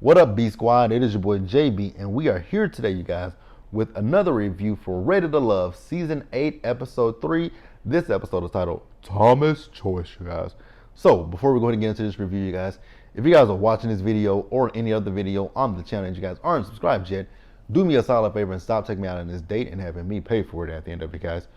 What up, B Squad? It is your boy JB, and we are here today, you guys, with another review for Rated to Love Season 8, Episode 3. This episode is titled Thomas Choice, you guys. So, before we go ahead and get into this review, you guys, if you guys are watching this video or any other video on the channel and you guys aren't subscribed yet, do me a solid favor and stop taking me out on this date and having me pay for it at the end of it, guys.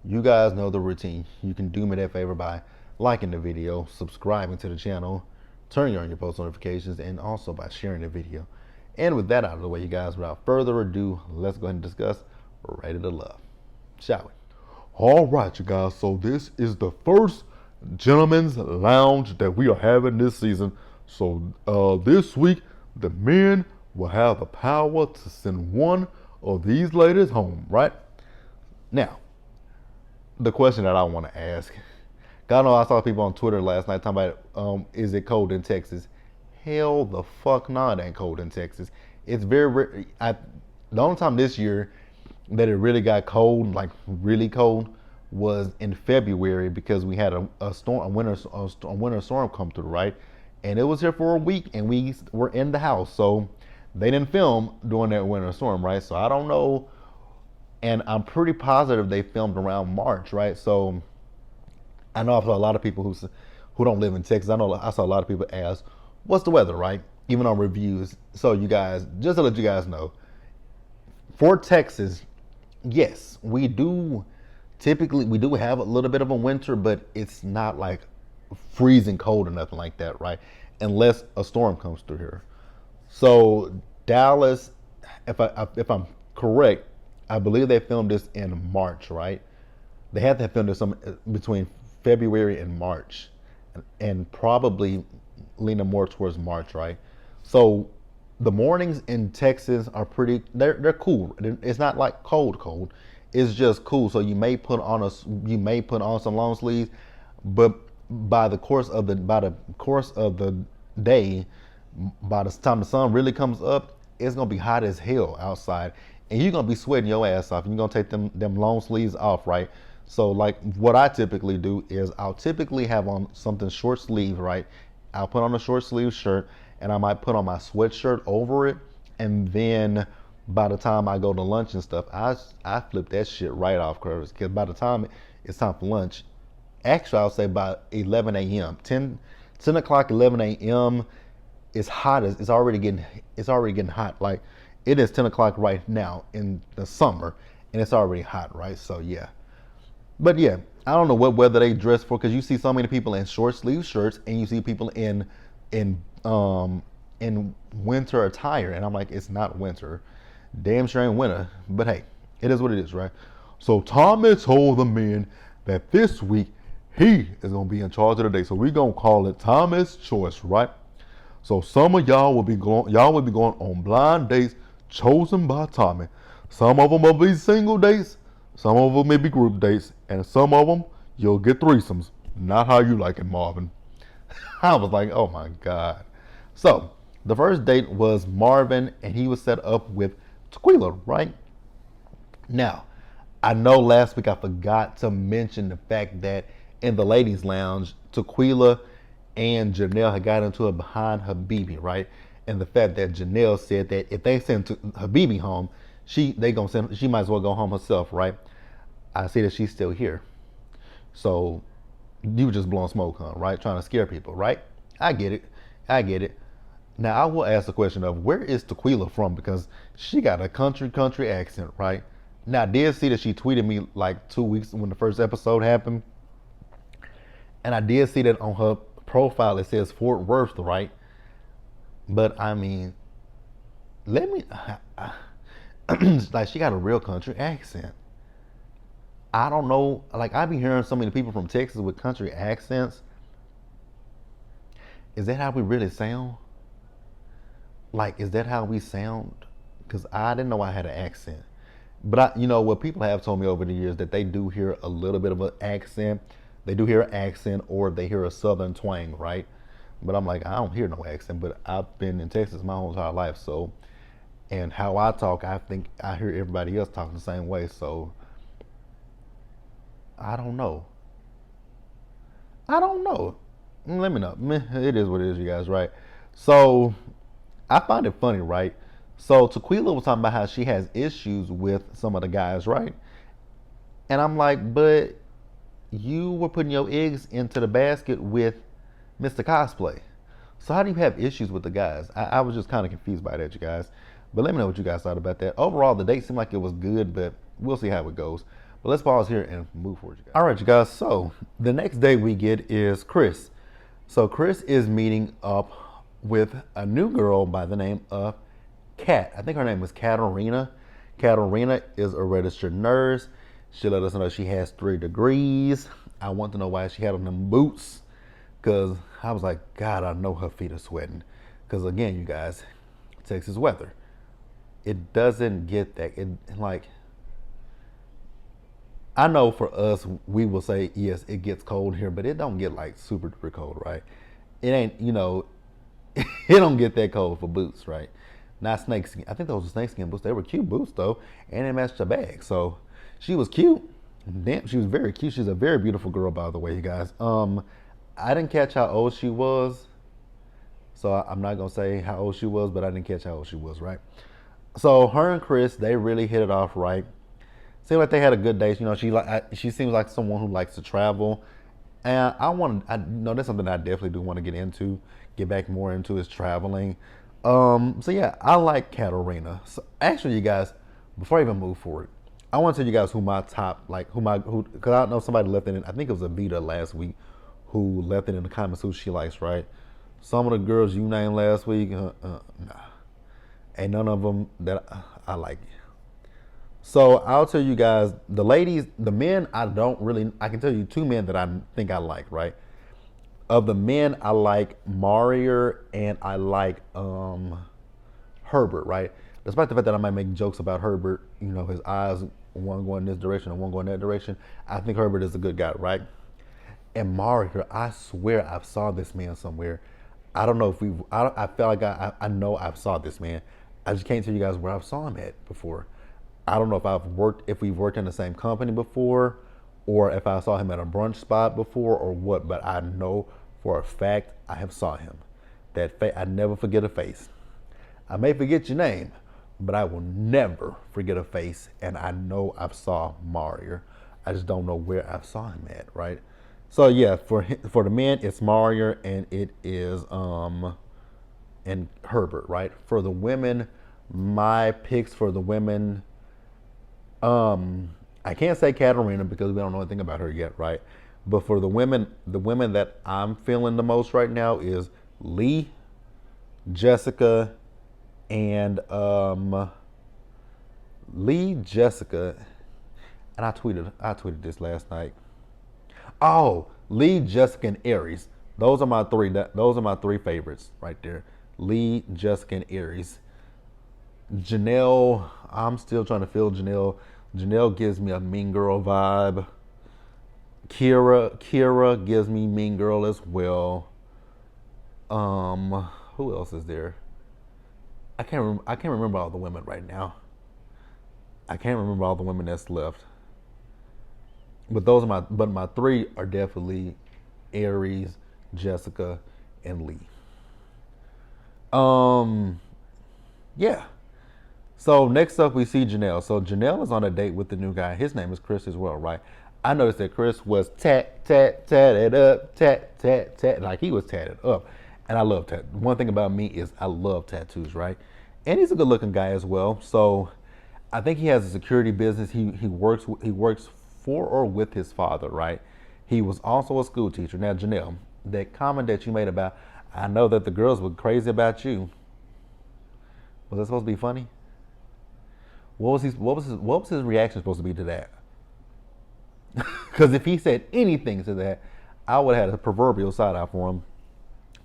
You guys know the routine. You can do me that favor by liking the video, subscribing to the channel, turning on your post notifications, and also by sharing the video. And with that out of the way, you guys, without further ado, let's go ahead and discuss Rated to Love, shall we? All right, you guys, so this is the first gentleman's lounge that we are having this season. So this week, the men will have the power to send one of these ladies home, right? Now, the question that I want to ask, God know I saw people on Twitter last night talking about, is it cold in Texas? Hell the fuck no, it ain't cold in Texas. It's very, the only time this year that it really got cold, like really cold, was in February because we had a winter storm come through, right? And it was here for a week and we were in the house. So they didn't film during that winter storm, right? So I don't know. And I'm pretty positive they filmed around March, right? So I know I saw a lot of people who don't live in Texas. I saw a lot of people ask, what's the weather, right? Even on reviews. So you guys, just to let you guys know, for Texas, yes, we do have a little bit of a winter, but it's not like freezing cold or nothing like that, right? Unless a storm comes through here. So Dallas, if I'm correct, I believe they filmed this in March, right? They had to have filmed this between February and March, and probably leaning more towards March, right? So the mornings in Texas are they're cool. It's not like cold. It's just cool. So you may put on some long sleeves, but by the course of the day, by the time the sun really comes up, it's gonna be hot as hell outside, and you're gonna be sweating your ass off, and you're gonna take them long sleeves off, right? So like what I typically do is I'll typically have on something short sleeve, right? I'll put on a short sleeve shirt and I might put on my sweatshirt over it. And then by the time I go to lunch and stuff, I flip that shit right off, because by the time it's time for lunch, actually I'll say by 11 a.m., 10 o'clock, 11 a.m., it's hot. It's already getting hot. Like it is 10 o'clock right now in the summer and it's already hot, right? So yeah. But yeah, I don't know what weather they dress for, because you see so many people in short sleeve shirts and you see people in winter attire, and I'm like, it's not winter. Damn sure ain't winter. But hey, it is what it is, right? So Tommy told the men that this week he is gonna be in charge of the day. So we gonna call it Tommy's Choice, right? So some of y'all will be going on blind dates chosen by Tommy. Some of them will be single dates. Some of them may be group dates, and some of them you'll get threesomes. Not how you like it, Marvin. I was like, oh my God. So the first date was Marvin, and he was set up with Tequila, right? Now, I know last week I forgot to mention the fact that in the ladies' lounge, Tequila and Janelle had got into it behind Habibi, right? And the fact that Janelle said that if they send Habibi home, she might as well go home herself, right? I see that she's still here. So you were just blowing smoke, huh? Right? Trying to scare people, right? I get it. Now I will ask the question of, where is Tequila from? Because she got a country accent, right? Now I did see that she tweeted me like 2 weeks when the first episode happened. And I did see that on her profile it says Fort Worth, right? But I mean, like, she got a real country accent. I don't know, like, I be hearing so many people from Texas with country accents. Is that how we really sound? Like, is that how we sound? Because I didn't know I had an accent. But what people have told me over the years, that they do hear a little bit of an accent. They do hear an accent, or they hear a southern twang, right? But I'm like, I don't hear no accent, but I've been in Texas my whole entire life, so. And how I talk, I think I hear everybody else talking the same way. So I don't know. Let me know. It is what it is, you guys, right? So I find it funny, right? So Tequila was talking about how she has issues with some of the guys, right? And I'm like, but you were putting your eggs into the basket with Mr. Cosplay. So how do you have issues with the guys? I was just kind of confused by that, you guys. But let me know what you guys thought about that. Overall, the date seemed like it was good, but we'll see how it goes. But let's pause here and move forward, you guys. All right, you guys. So the next day we get is Chris. So Chris is meeting up with a new girl by the name of Kat. I think her name was Katarina. Katarina is a registered nurse. She let us know she has 3 degrees. I want to know why she had on them boots. Because I was like, God, I know her feet are sweating. Because again, you guys, Texas weather. It doesn't get that. It like, I know for us, we will say, yes, it gets cold here, but it don't get like super duper cold, right? It ain't, it don't get that cold for boots, right? Not snakeskin. I think those were snakeskin boots. They were cute boots though, and they matched her bag. So she was cute. Damn, she was very cute. She's a very beautiful girl, by the way, you guys. I didn't catch how old she was, so I'm not gonna say how old she was, but I didn't catch how old she was, right? So her and Chris, they really hit it off right. Seemed like they had a good day. She seems like someone who likes to travel, and I know that's something I definitely do want to get back more into is traveling. So yeah, I like Katarina. So actually, you guys, before I even move forward, I want to tell you guys who my top, like because I know somebody left it in. I think it was Avita last week who left it in the comments who she likes, right? Some of the girls you named last week, nah, ain't none of them that I like. So I'll tell you guys, the ladies, the men, I can tell you 2 men that I think I like, right? Of the men, I like Mario and I like Herbert, right? Despite the fact that I might make jokes about Herbert, his eyes, one going this direction and one going that direction, I think Herbert is a good guy, right? And Mario, I swear I saw this man somewhere. I don't know if I feel like I know I've saw this man. I just can't tell you guys where I've saw him at before. I don't know if we've worked in the same company before, or if I saw him at a brunch spot before, or what. But I know for a fact I have saw him. I never forget a face. I may forget your name, but I will never forget a face. And I know I've saw Mario. I just don't know where I saw him at, right? So yeah, for the men, it's Mario and it is and Herbert, right? For the women, my picks for the women, I can't say Katarina because we don't know anything about her yet, right? But for the women that I'm feeling the most right now is Lee, Jessica, and Lee, Jessica, and I tweeted this last night. Oh, Lee, Jessica, and Aries. Those are my 3. Those are my 3 favorites right there. Lee, Jessica, and Aries. Janelle, I'm still trying to feel Janelle. Janelle gives me a mean girl vibe. Kira gives me mean girl as well. Who else is there? I can't remember all the women right now. I can't remember all the women that's left. But my 3 are definitely Aries, Jessica, and Lee. Yeah. So next up we see Janelle. So Janelle is on a date with the new guy. His name is Chris as well, right? I noticed that Chris was tatted up, tat, like he was tatted up. And I love tat. One thing about me is I love tattoos, right? And he's a good looking guy as well. So I think he has a security business. He works for or with his father, right? He was also a school teacher. Now, Janelle, that comment that you made about, I know that the girls were crazy about you. Was that supposed to be funny? What was his reaction supposed to be to that? Because if he said anything to that, I would have had a proverbial side eye for him.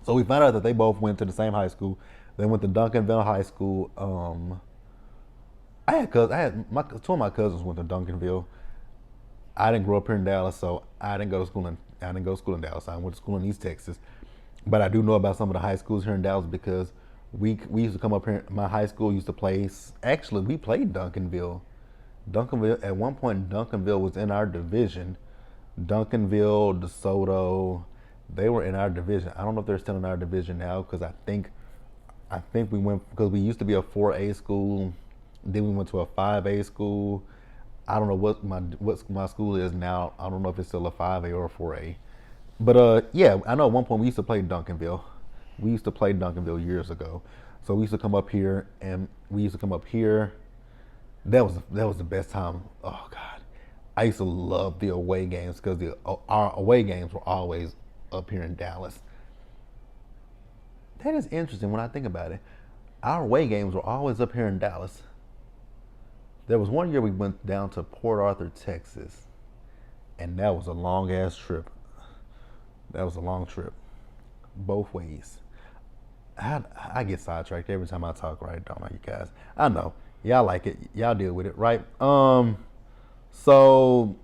So we found out that they both went to the same high school. They went to Duncanville High School. Two of my cousins went to Duncanville. I didn't grow up here in Dallas, so I didn't go to school in Dallas. I went to school in East Texas. But I do know about some of the high schools here in Dallas because we used to come up here. My high school used to play. Actually, we played Duncanville. At one point, Duncanville was in our division. Duncanville, DeSoto, they were in our division. I don't know if they're still in our division now because I think I think we went because we used to be a 4A school, then we went to a 5A school. I don't know what my school is now. I don't know if it's still a 5A or a 4A. But yeah, I know at one point we used to play Duncanville. We used to play Duncanville years ago. So we used to come up here, and we used to come up here. That was the best time. Oh God, I used to love the away games because our away games were always up here in Dallas. That is interesting when I think about it. Our away games were always up here in Dallas. There was one year we went down to Port Arthur, Texas, and that was a long ass trip. That was a long trip, both ways. I get sidetracked every time I talk, right? Don't I, you guys? I know y'all like it. Y'all deal with it, right? So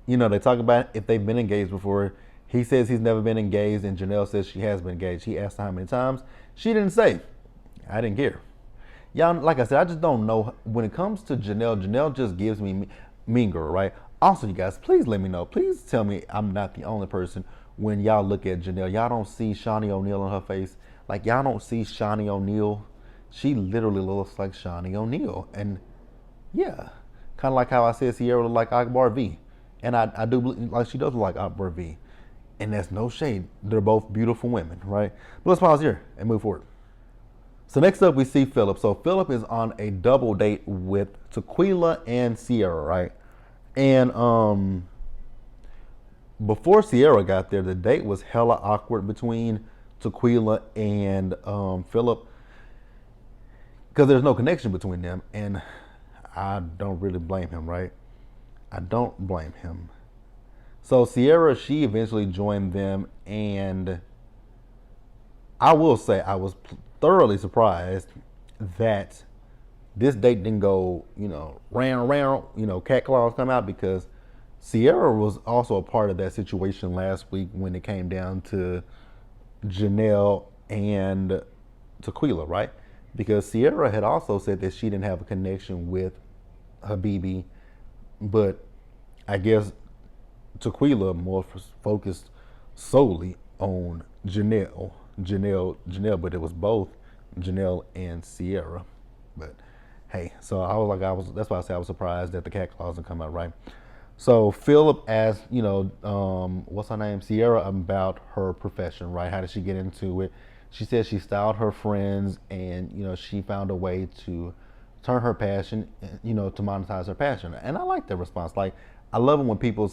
they talk about if they've been engaged before. He says he's never been engaged, and Janelle says she has been engaged. He asked her how many times. She didn't say. I didn't care. Y'all, like I said, I just don't know. When it comes to Janelle, Janelle just gives me mean girl, right? Also, you guys, please let me know. Please tell me I'm not the only person when y'all look at Janelle. Y'all don't see Shawnee O'Neal on her face. Like, y'all don't see Shawnee O'Neal. She literally looks like Shawnee O'Neal. And yeah, kind of like how I said Sierra looked like Akbar V. And I do believe, like, she does look like Akbar V. And that's no shade. They're both beautiful women, right? But let's pause here and move forward. So next up, we see Philip. So Philip is on a double date with Tequila and Sierra, right? And before Sierra got there, the date was hella awkward between Tequila and Philip because there's no connection between them, and I don't really blame him, right? I don't blame him. So Sierra, she eventually joined them, and I will say I was thoroughly surprised that this date didn't go, round, cat claws come out, because Sierra was also a part of that situation last week when it came down to Janelle and Tequila, right? Because Sierra had also said that she didn't have a connection with Habibi, but I guess Tequila more focused solely on Janelle, but it was both Janelle and Sierra. But hey, so that's why I say I was surprised that the cat claws didn't come out, right? So Philip asked, what's her name, Sierra, about her profession, right? How did she get into it? She said she styled her friends, and she found a way to turn her passion, to monetize her passion. And I like that response. Like, I love it when people,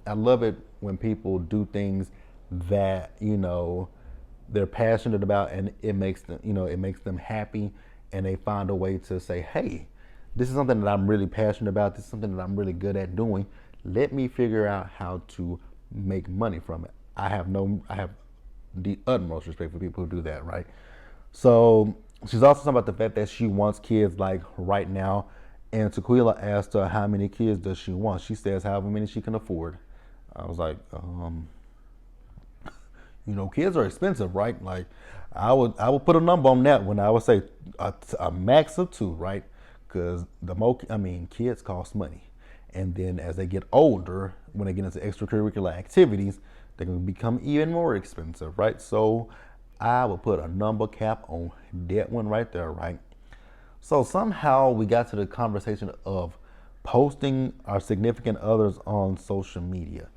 I love it when people do things that they're passionate about, and it makes them happy, and they find a way to say, hey, this is something that I'm really passionate about. This is something that I'm really good at doing. Let me figure out how to make money from it. I have the utmost respect for people who do that, right? So she's also talking about the fact that she wants kids like right now. And Tequila asked her how many kids does she want. She says however many she can afford. I was like, kids are expensive, right? Like, I would put a number on that when I would say a max of 2, right? Because kids cost money, and then as they get older, when they get into extracurricular activities, they're going to become even more expensive, right? So I would put a number cap on that one right there, right? So somehow we got to the conversation of posting our significant others on social media,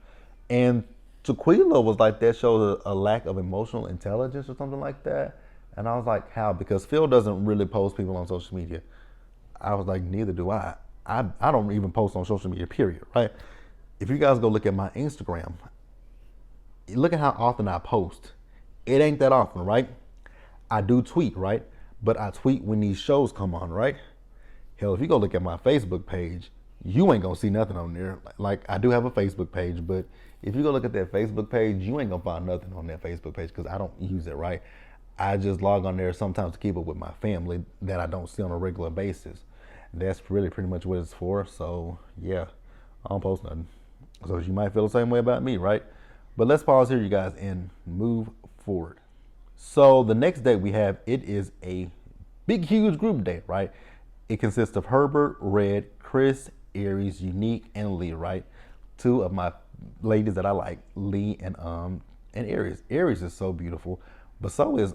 and Tequila was like, that shows a lack of emotional intelligence or something like that. And I was like, how? Because Phil doesn't really post people on social media. I was like, neither do I. I don't even post on social media, period, right? If you guys go look at my Instagram, look at how often I post. It ain't that often, right? I do tweet, right? But I tweet when these shows come on, right? Hell, if you go look at my Facebook page, you ain't gonna see nothing on there. Like, I do have a Facebook page, but if you go look at that Facebook page, you ain't gonna find nothing on that Facebook page because I don't use it, right? I just log on there sometimes to keep up with my family that I don't see on a regular basis. That's really pretty much what it's for. So yeah, I don't post nothing. So you might feel the same way about me, right? But let's pause here, you guys, and move forward. So the next day we have, it is a big, huge group date, right? It consists of Herbert, Red, Chris, Aries, Unique, and Lee, right? 2 of my ladies that I like, Lee and Aries. Aries is so beautiful, but so is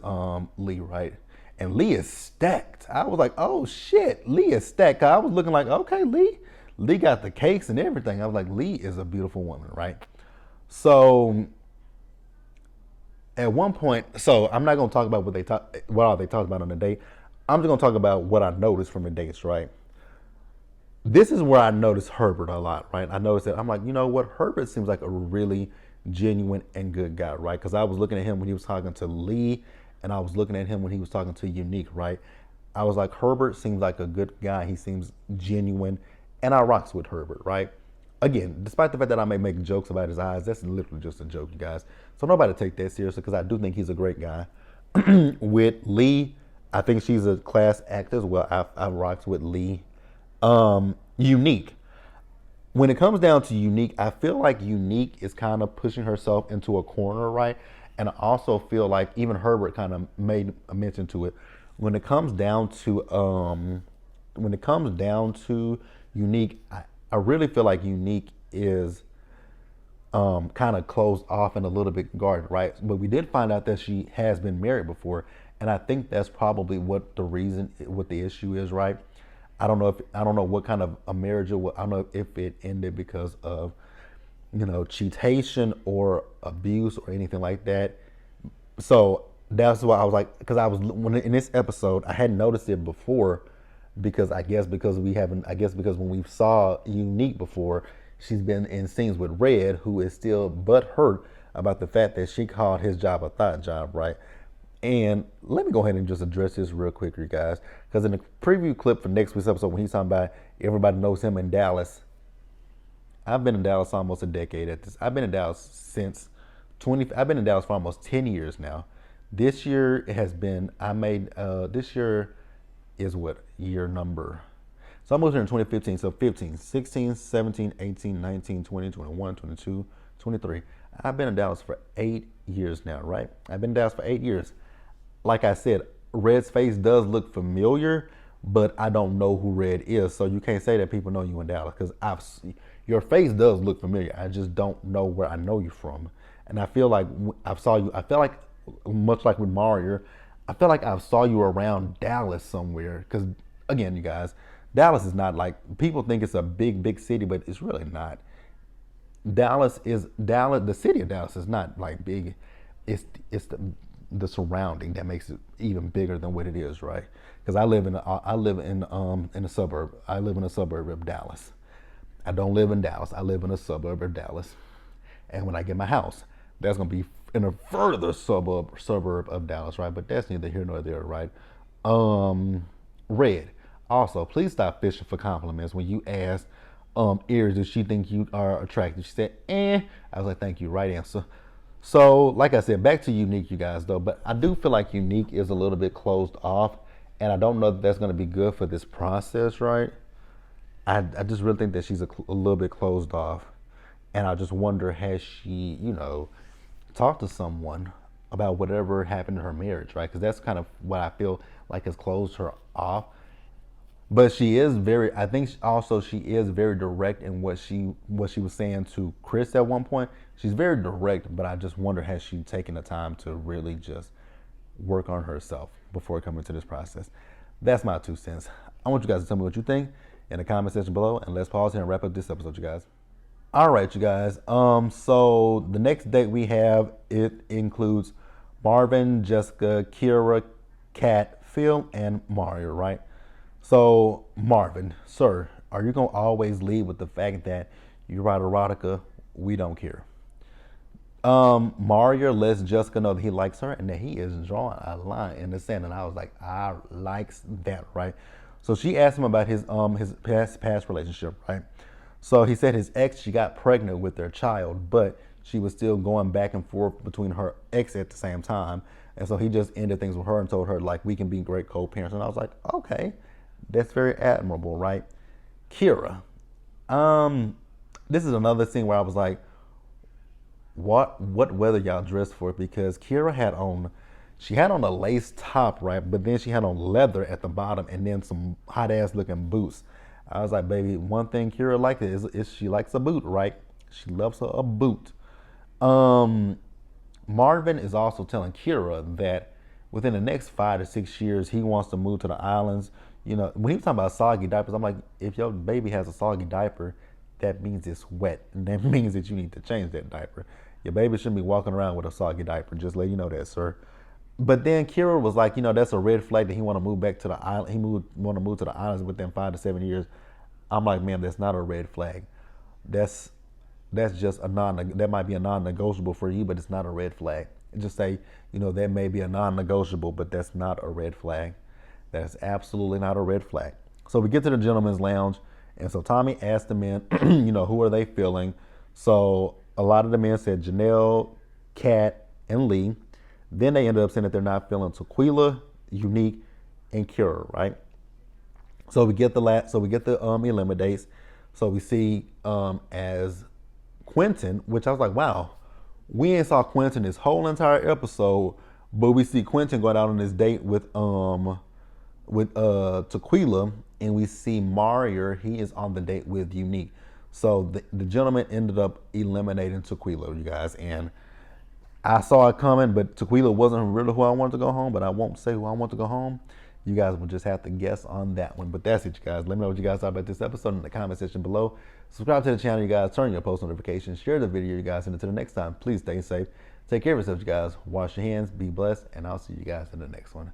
Lee, right? And Lee is stacked. I was like, oh shit, Lee is stacked. I was looking like, okay, Lee. Lee got the cakes and everything. I was like, Lee is a beautiful woman, right? So at one point, so I'm not gonna talk about what all they talked about on the date. I'm just gonna talk about what I noticed from the dates, right? This is where I noticed Herbert a lot, right? I noticed that I'm like, you know what? Herbert seems like a really genuine and good guy, right? Because I was looking at him when he was talking to Lee, and I was looking at him when he was talking to Unique, right? I was like, Herbert seems like a good guy. He seems genuine, and I rocks with Herbert, right? Again, despite the fact that I may make jokes about his eyes, that's literally just a joke, you guys. So nobody take that seriously because I do think he's a great guy. With Lee, I think she's a class act as well. I rocks with Lee. Unique. When it comes down to Unique, I feel like Unique is kind of pushing herself into a corner, right? And I also feel like even Herbert kind of made a mention to it. When it comes down to Unique, I really feel like Unique is kind of closed off and a little bit guarded, right? But we did find out that she has been married before, and I think that's probably what the issue is, right? I don't know what kind of a marriage it was. I don't know if it ended because of, cheatation or abuse or anything like that. So that's why I was like, because in this episode I hadn't noticed it before, because because when we saw Unique before, she's been in scenes with Red, who is still butthurt about the fact that she called his job a thought job, right? And let me go ahead and just address this real quick, you guys, because in the preview clip for next week's episode, when he's talking about everybody knows him in Dallas, I've been in Dallas almost a decade at this. I've been in Dallas I've been in Dallas for almost 10 years now. This year this year is what year number? So I moved here in 2015, so 15, 16, 17, 18, 19, 20, 21, 22, 23. I've been in Dallas for 8 years now, right? I've been in Dallas for 8 years. Like I said, Red's face does look familiar, but I don't know who Red is. So you can't say that people know you in Dallas, because your face does look familiar. I just don't know where I know you from. And I feel like I feel like much like with Mario, I feel like I saw you around Dallas somewhere. Because again, you guys, Dallas is not like, people think it's a big city, but it's really not. The city of Dallas is not like big. It's the surrounding that makes it even bigger than what it is, right? Because I live in a suburb. I live in a suburb of Dallas. I don't live in Dallas. I live in a suburb of Dallas. And when I get my house, that's gonna be in a further suburb of Dallas, right? But that's neither here nor there, right? Red. Also, please stop fishing for compliments when you ask Ears, does she think you are attractive? She said, I was like, thank you, right answer. So, like I said, back to Unique, you guys, though. But I do feel like Unique is a little bit closed off, and I don't know that that's going to be good for this process, right? I just really think that she's a little bit closed off, and I just wonder, has she, talked to someone about whatever happened in her marriage, right? Because that's kind of what I feel like has closed her off. But I think also she is very direct in what she was saying to Chris at one point. She's very direct, but I just wonder, has she taken the time to really just work on herself before coming to this process? That's my 2 cents. I want you guys to tell me what you think in the comment section below, and let's pause here and wrap up this episode, you guys. All right, you guys. So the next date we have, it includes Marvin, Jessica, Kira, Kat, Phil, and Mario, right? So, Marvin, sir, are you going to always lead with the fact that you write erotica? We don't care. Mario lets Jessica know that he likes her and that he is drawing a line in the sand. And I was like, I likes that, right? So she asked him about his past relationship, right? So he said his ex, she got pregnant with their child, but she was still going back and forth between her ex at the same time. And so he just ended things with her and told her, like, we can be great co-parents. And I was like, okay. That's very admirable, right? Kira. This is another scene where I was like, what weather y'all dressed for? Because Kira had on a lace top, right? But then she had on leather at the bottom and then some hot ass looking boots. I was like, baby, one thing Kira likes is she likes a boot, right? She loves her a boot. Marvin is also telling Kira that within the next 5 to 6 years, he wants to move to the islands. You know, when he was talking about soggy diapers, I'm like, if your baby has a soggy diaper, that means it's wet. And that means that you need to change that diaper. Your baby shouldn't be walking around with a soggy diaper. Just let you know that, sir. But then Kira was like, you know, that's a red flag that he want to move back to the island. Want to move to the islands within 5 to 7 years. I'm like, man, that's not a red flag. That's just that might be a non-negotiable for you, but it's not a red flag. Just say, you know, that may be a non-negotiable, but that's not a red flag. That's absolutely not a red flag. So we get to the gentleman's lounge, and so Tommy asked the men, you know, who are they feeling? So a lot of the men said Janelle, Kat, and Lee. Then they ended up saying that they're not feeling Tequila, Unique, and Kira, right? So we get the eliminates. So we see as Quentin, which I was like, wow, we ain't saw Quentin this whole entire episode, but we see Quentin going out on this date with Tequila, and we see Mario, he is on the date with Unique. So the gentleman ended up eliminating Tequila, you guys, and I saw it coming, but Tequila wasn't really who I wanted to go home, but I won't say who I want to go home. You guys will just have to guess on that one. But that's it, you guys. Let me know what you guys thought about this episode in the comment section below. Subscribe to the channel, you guys. Turn on your post notifications. Share the video, you guys. And until the next time, please stay safe. Take care of yourselves, you guys. Wash your hands. Be blessed. And I'll see you guys in the next one.